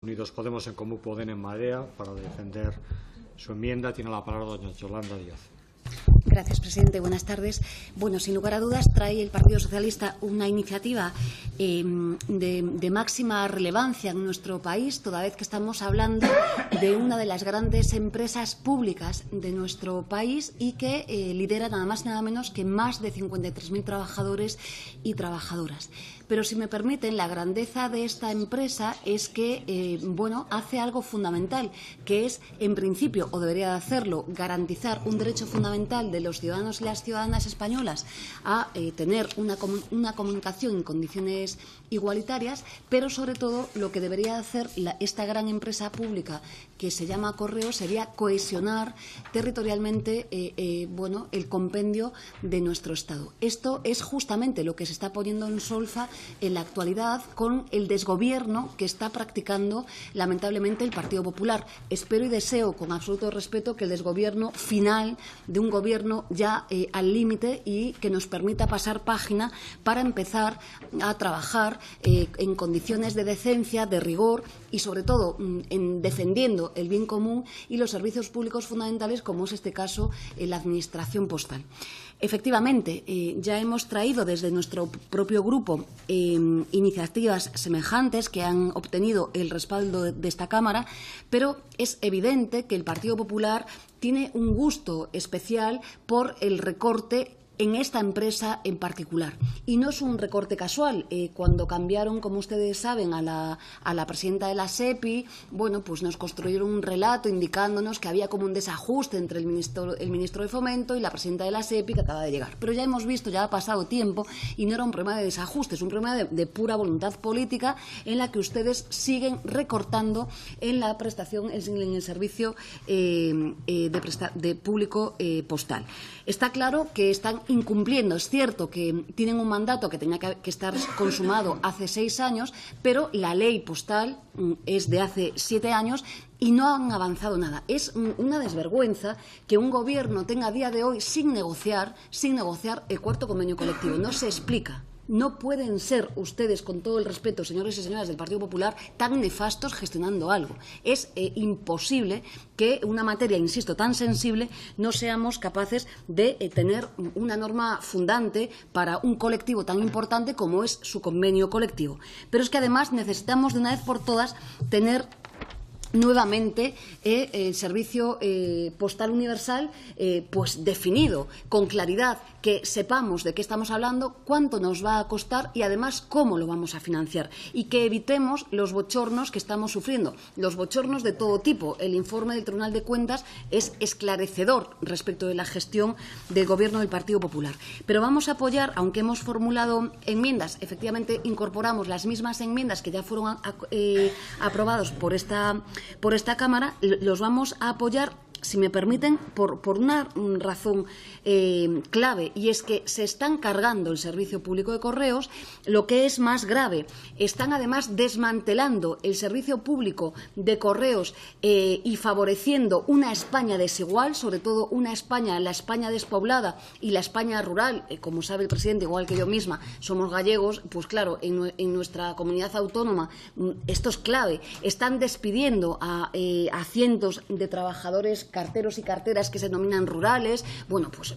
Unidos Podemos, en Comú Podem, en Marea, para defender su enmienda. Tiene la palabra doña Yolanda Díaz. Gracias, presidente. Buenas tardes. Bueno, sin lugar a dudas, trae el Partido Socialista una iniciativa de máxima relevancia en nuestro país, toda vez que estamos hablando de una de las grandes empresas públicas de nuestro país y que lidera nada más y nada menos que más de 53.000 trabajadores y trabajadoras. Pero, si me permiten, la grandeza de esta empresa es que, hace algo fundamental, que es, en principio, o debería de hacerlo, garantizar un derecho fundamental de los ciudadanos y las ciudadanas españolas a tener una comunicación en condiciones igualitarias, pero, sobre todo, lo que debería hacer esta gran empresa pública que se llama Correos sería cohesionar territorialmente el compendio de nuestro Estado. Esto es justamente lo que se está poniendo en solfa en la actualidad con el desgobierno que está practicando, lamentablemente, el Partido Popular. Espero y deseo, con absoluto respeto, que el desgobierno final de un gobierno ya al límite y que nos permita pasar página para empezar a trabajar en condiciones de decencia, de rigor y, sobre todo, en defendiendo el bien común y los servicios públicos fundamentales, como es este caso la Administración postal. Efectivamente, ya hemos traído desde nuestro propio grupo iniciativas semejantes que han obtenido el respaldo de esta Cámara, pero es evidente que el Partido Popular tiene un gusto especial por el recorte en esta empresa en particular. Y no es un recorte casual. Cuando cambiaron, como ustedes saben, a la presidenta de la SEPI, pues nos construyeron un relato indicándonos que había como un desajuste entre el ministro de Fomento y la presidenta de la SEPI, que acaba de llegar. Pero ya hemos visto, ya ha pasado tiempo, y no era un problema de desajuste, es un problema de pura voluntad política en la que ustedes siguen recortando en la prestación, en el servicio de público postal. Está claro que están incumpliendo. Es cierto que tienen un mandato que tenía que estar consumado hace 6 años, pero la ley postal es de hace 7 años y no han avanzado nada. Es una desvergüenza que un gobierno tenga a día de hoy sin negociar el cuarto convenio colectivo. No se explica. No pueden ser ustedes, con todo el respeto, señores y señoras del Partido Popular, tan nefastos gestionando algo. Es imposible que una materia, insisto, tan sensible, no seamos capaces de tener una norma fundante para un colectivo tan importante como es su convenio colectivo. Pero es que, además, necesitamos de una vez por todas tener nuevamente el servicio postal universal definido, con claridad, que sepamos de qué estamos hablando, cuánto nos va a costar y, además, cómo lo vamos a financiar, y que evitemos los bochornos que estamos sufriendo, los bochornos de todo tipo. El informe del Tribunal de Cuentas es esclarecedor respecto de la gestión del Gobierno del Partido Popular. Pero vamos a apoyar, aunque hemos formulado enmiendas, efectivamente incorporamos las mismas enmiendas que ya fueron aprobados por esta Cámara, los vamos a apoyar, si me permiten, por una razón clave, y es que se están cargando el servicio público de correos. Lo que es más grave, están además desmantelando el servicio público de correos y favoreciendo una España desigual, sobre todo la España despoblada y la España rural. Como sabe el presidente, igual que yo misma, somos gallegos, pues claro, en nuestra comunidad autónoma esto es clave. Están despidiendo a cientos de trabajadores, carteros y carteras que se denominan rurales.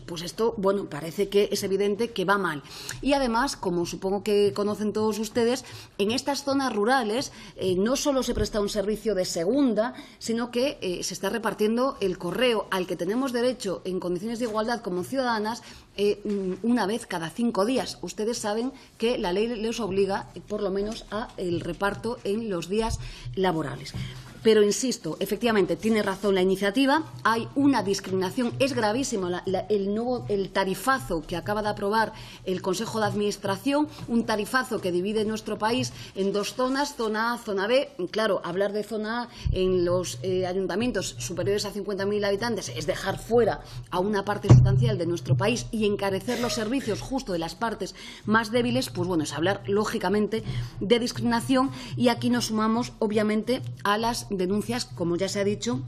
Pues esto, parece que es evidente que va mal. Y, además, como supongo que conocen todos ustedes, en estas zonas rurales no solo se presta un servicio de segunda, sino que se está repartiendo el correo al que tenemos derecho en condiciones de igualdad como ciudadanas una vez cada 5 días. Ustedes saben que la ley les obliga, por lo menos, a el reparto en los días laborables. Pero, insisto, efectivamente, tiene razón la iniciativa. Hay una discriminación. Es gravísimo el tarifazo que acaba de aprobar el Consejo de Administración, un tarifazo que divide nuestro país en 2 zonas, zona A, zona B. Claro, hablar de zona A en los ayuntamientos superiores a 50.000 habitantes es dejar fuera a una parte sustancial de nuestro país y encarecer los servicios justo de las partes más débiles. Es hablar, lógicamente, de discriminación, y aquí nos sumamos, obviamente, a las denuncias, como ya se ha dicho,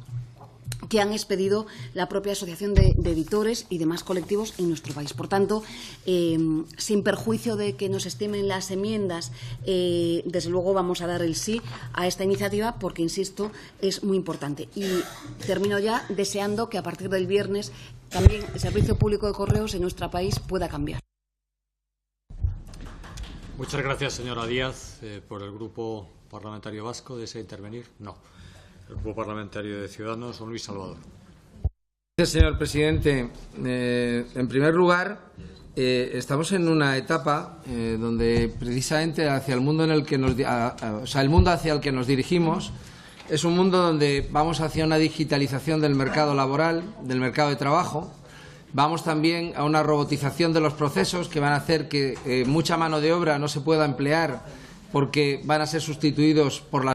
que han expedido la propia Asociación de Editores y demás colectivos en nuestro país. Por tanto, sin perjuicio de que nos estimen las enmiendas, desde luego vamos a dar el sí a esta iniciativa porque, insisto, es muy importante. Y termino ya deseando que a partir del viernes también el servicio público de correos en nuestro país pueda cambiar. Muchas gracias, señora Díaz. Por el Grupo Parlamentario Vasco, ¿desea intervenir? No. El Grupo Parlamentario de Ciudadanos, don Luis Salvador. Gracias, señor presidente. En primer lugar, estamos en una etapa donde precisamente hacia el mundo el mundo hacia el que nos dirigimos es un mundo donde vamos hacia una digitalización del mercado laboral, del mercado de trabajo. Vamos también a una robotización de los procesos que van a hacer que mucha mano de obra no se pueda emplear porque van a ser sustituidos por la